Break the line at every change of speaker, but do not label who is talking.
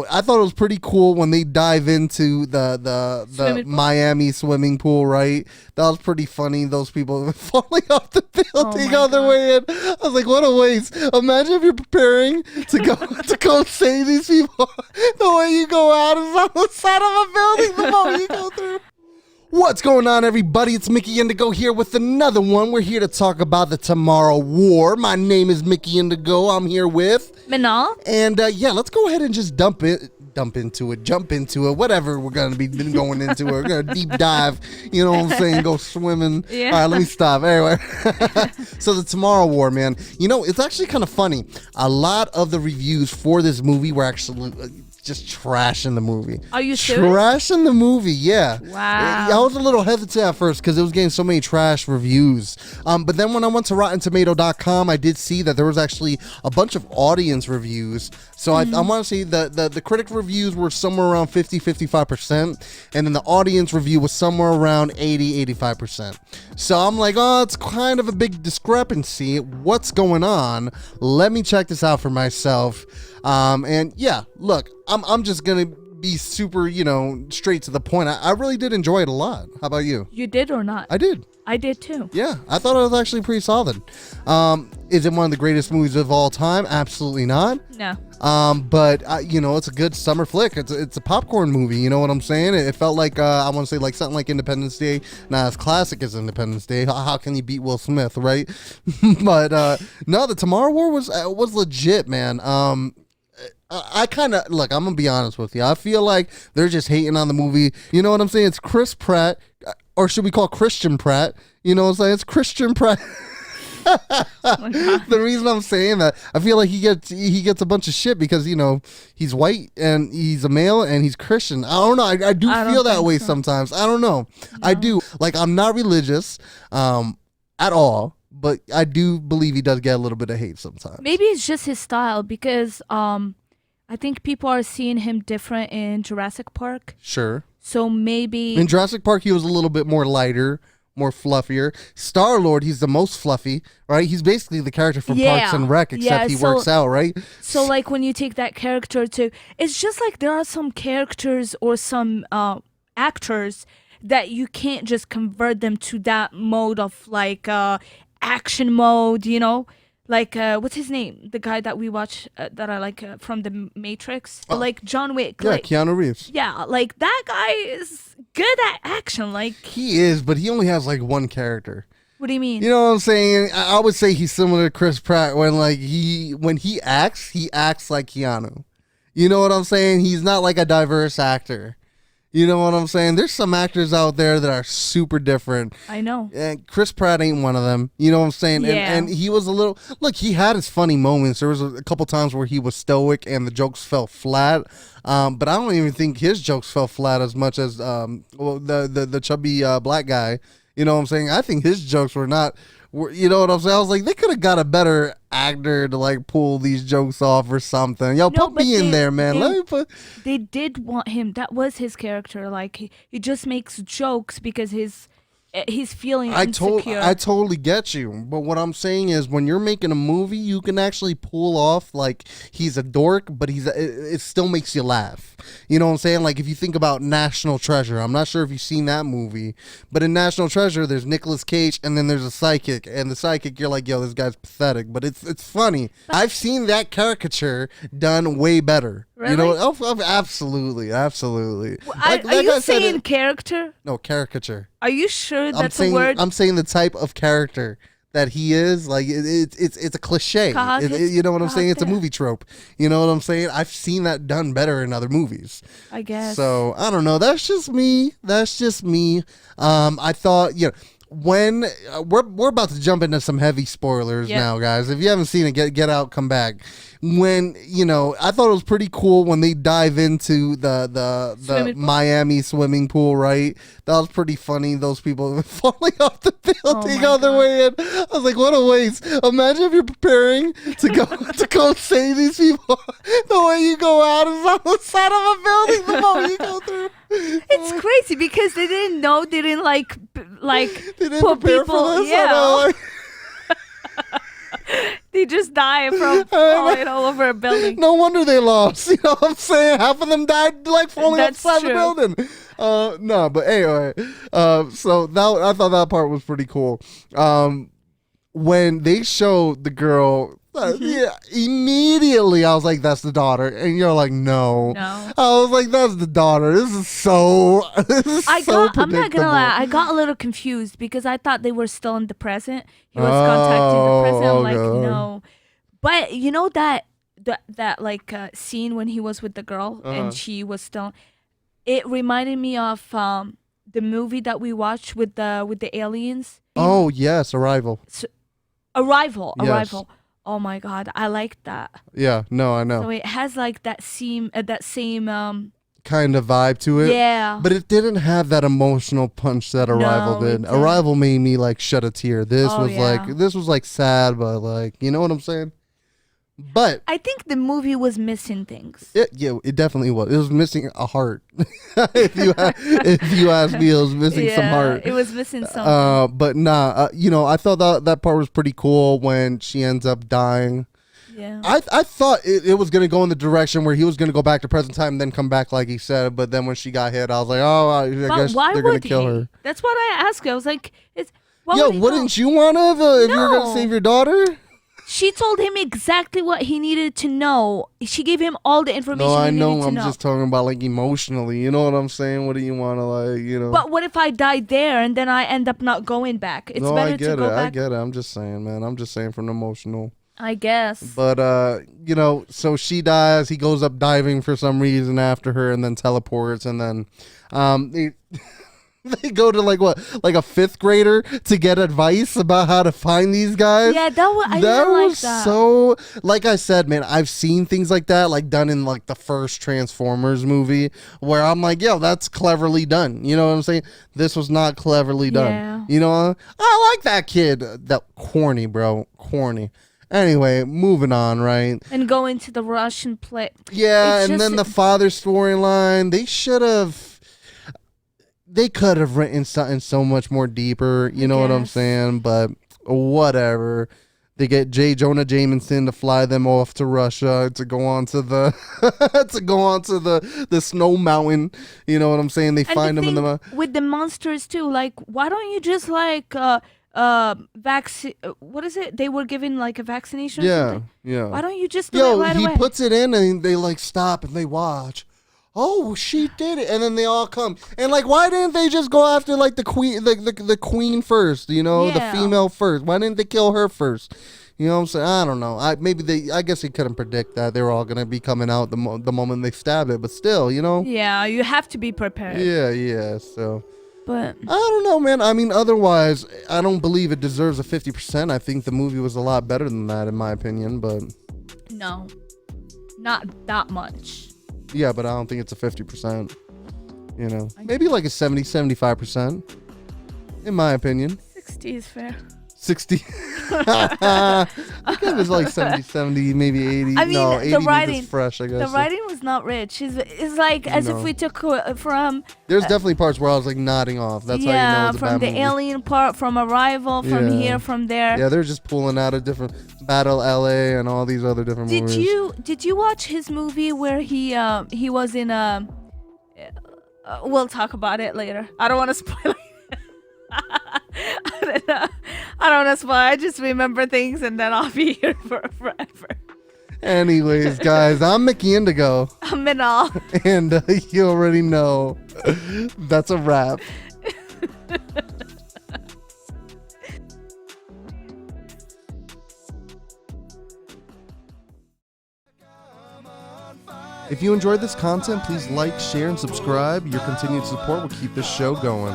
I thought it was pretty cool when they dive into the Miami swimming pool, right? That was pretty funny. Those people falling off the building on their way in. I was like, what a waste. Imagine if you're preparing to go to go save these people. The way you go out is on the side of a building the moment you go through. What's going on, everybody? It's Mickey iNDiGO here with another one. We're here to talk about the Tomorrow War. My name is Mickey iNDiGO. I'm here with
Manal.
And yeah, let's go ahead and just jump into it, whatever we're going to be going into it. We're going to deep dive, you know what I'm saying, go swimming. Yeah. All right, let me stop. Anyway, so the Tomorrow War, man, you know, it's actually kind of funny. A lot of the reviews for this movie were actually just trashing the movie.
Are you serious?
Trashing the movie, yeah.
Wow.
I was a little hesitant at first because it was getting so many trash reviews. But then when I went to RottenTomato.com, I did see that there was actually a bunch of audience reviews. So I want to say the critic reviews were somewhere around 50-55%, and then the audience review was somewhere around 80-85%. So I'm like, oh, it's kind of a big discrepancy. What's going on? Let me check this out for myself. And yeah, look, I'm just gonna be super, straight to the point. I really did enjoy it a lot. How about you?
You did or not?
I did.
I did too.
Yeah, I thought it was actually pretty solid. Is it one of the greatest movies of all time? Absolutely not.
No.
But it's a good summer flick. It's a popcorn movie. You know what I'm saying? It felt like I want to say like something like Independence Day. Not as classic as Independence Day. How can you beat Will Smith, right? But no, the Tomorrow War was legit, man. I kind of, look, I'm going to be honest with you. I feel like they're just hating on the movie. You know what I'm saying? It's Chris Pratt, or should we call Christian Pratt? You know what I'm saying? It's Christian Pratt. The reason I'm saying that, I feel like he gets a bunch of shit because, he's white and he's a male and he's Christian. I don't know. I do feel that way sometimes. I don't know. No. I do. Like, I'm not religious at all. But I do believe he does get a little bit of hate sometimes.
Maybe it's just his style because I think people are seeing him different in Jurassic Park.
Sure.
So maybe
in Jurassic Park he was a little bit more lighter, more fluffier. Star-Lord, he's the most fluffy, right? He's basically the character from Parks and Rec, except he works out, right?
So like when you take that character to, it's just like there are some characters or some actors that you can't just convert them to that mode of like action mode, like what's his name, the guy that we watch that I like from the Matrix, like John Wick.
Yeah,
like,
Keanu Reeves.
Yeah, like that guy is good at action. Like
he is, but he only has like one character.
What do you mean?
You know what I'm saying? I would say he's similar to Chris Pratt when he acts like Keanu. You know what I'm saying? He's not like a diverse actor. You know what I'm saying? There's some actors out there that are super different.
I know.
And Chris Pratt ain't one of them. You know what I'm saying?
Yeah.
And he was a little... Look, he had his funny moments. There was a couple times where he was stoic and the jokes fell flat. But I don't even think his jokes fell flat as much as the chubby black guy. You know what I'm saying? I think his jokes were not... You know what I'm saying? I was like, they could have got a better actor to like pull these jokes off or something. Yo, put me in there, man.
They did want him. That was his character. Like he just makes jokes because he's feeling insecure.
I totally get you. But what I'm saying is when you're making a movie, you can actually pull off like he's a dork, but it still makes you laugh. You know what I'm saying? Like if you think about National Treasure, I'm not sure if you've seen that movie, but in National Treasure, there's Nicolas Cage and then there's a psychic, and the psychic, you're like, yo, this guy's pathetic, but it's funny. I've seen that caricature done way better.
Really?
You know, absolutely.
Well, are you saying character?
No, caricature.
Are you sure that's a word?
I'm saying the type of character that he is. Like it's a cliche. You know what I'm saying? It's a movie trope. You know what I'm saying? I've seen that done better in other movies.
I guess.
So I don't know. That's just me. I thought, when we're about to jump into some heavy spoilers now, guys. If you haven't seen it, get out, come back. When I thought it was pretty cool when they dive into the Miami swimming pool, right? That was pretty funny. Those people falling off the building on their way in. I was like, what a waste. Imagine if you're preparing to go save these people. The way you go out is on the side of a building the moment you go through.
It's crazy because they didn't know. They didn't like
they didn't
put
prepare
people.
For this.
Yeah. They just die from falling all over a building.
No wonder they lost. You know what I'm saying? Half of them died like falling
That's
outside the
true.
building. No, but anyway. So that I thought that part was pretty cool. When they showed the girl, yeah, immediately I was like, "That's the daughter," and you're like, "No."
No.
I was like, "That's the daughter." This is so.
I'm not gonna lie. I got a little confused because I thought they were still in the present. He was contacting the present. I'm like,
okay.
no. But you know that like scene when he was with the girl and she was still. It reminded me of the movie that we watched with the aliens.
Oh yes, Arrival.
Arrival.
Yes.
Arrival. Oh my god, I like that.
Yeah, no, I know.
So it has like that same
Kind of vibe to it.
Yeah.
But it didn't have that emotional punch that Arrival
No, it
did.
didn't.
Arrival made me like shed a tear. This
Oh,
was like sad, but like, you know what I'm saying? But
I think the movie was missing things.
it definitely was. It was missing a heart. if you ask me, it was missing some heart.
It was missing something.
But nah, I thought that part was pretty cool when she ends up dying.
Yeah.
I thought it was gonna go in the direction where he was gonna go back to present time and then come back like he said, but then when she got hit, I was like, oh, I guess
why
they're gonna
would
kill
he?
her.
That's what I asked you. I was like,
Wouldn't you want to if you were gonna
No.
save your daughter?
She told him exactly what he needed to know. She gave him all the information
No, I
he needed
know.
to
I'm
know.
just talking about like emotionally. You know what I'm saying? What do you want to like? You know.
But what if I die there and then I end up not going back? It's
no,
better
I get
to go
it.
back.
I get it. I'm just saying, man. I'm just saying from emotional.
I guess.
But so she dies. He goes up diving for some reason after her, and then teleports, and then they go to like a fifth grader to get advice about how to find these guys.
Yeah, I didn't like that.
So, like I said, man, I've seen things like that, like done in like the first Transformers movie, where I'm like, yo, that's cleverly done. You know what I'm saying? This was not cleverly done.
Yeah.
You know, I like that kid. That corny, bro, corny. Anyway, moving on, right?
And go into the Russian play.
Yeah,
It's
and
just-
then the father storyline, they could have written something so much more deeper, you know what I'm
Yes.
saying? But whatever. They get J. Jonah Jameson to fly them off to Russia to go on to the the snow mountain. You know what I'm saying? They
And
find
the
them in
thing
the
with the monsters too. Like, why don't you just like vaccine? What is it? They were given like a vaccination. Or
yeah,
something?
yeah.
Why don't you just do
Yo,
it right
he
away?
puts it in and they like stop and they watch. Oh, she did it, and then they all come. And like, why didn't they just go after like the queen, the queen first? You know, the
Yeah.
female first. Why didn't they kill her first? You know what I'm saying? I don't know. I guess he couldn't predict that they were all gonna be coming out the moment they stabbed it. But still, you know.
Yeah, you have to be prepared.
Yeah. So
But
I don't know, man. I mean, otherwise, I don't believe it deserves a 50%. I think the movie was a lot better than that, in my opinion. But
no, not that much.
yeah, but I don't think it's a 50%. You know, maybe like a 70, 75%, in my opinion.
60 is fair.
60. I think it was like 70, maybe 80.
I mean,
no,
the
80 means
writing-
it's fresh, I guess.
The writing was not rich. It's like as if
No.
we took from
There's definitely parts where I was like nodding off. That's how you know it's a
from
bad
the
movie.
alien part, from Arrival, from
Yeah.
here, from there.
Yeah, they're just pulling out of different Battle LA and all these other different movies.
Did you watch his movie where he was in a? We'll talk about it later. I don't want to spoil it. I don't want to spoil. I just remember things and then I'll be here for forever.
Anyways, guys, I'm Mickey Indigo,
I'm in all.
and you already know that's a wrap. If you enjoyed this content, please like, share, and subscribe. Your continued support will keep this show going.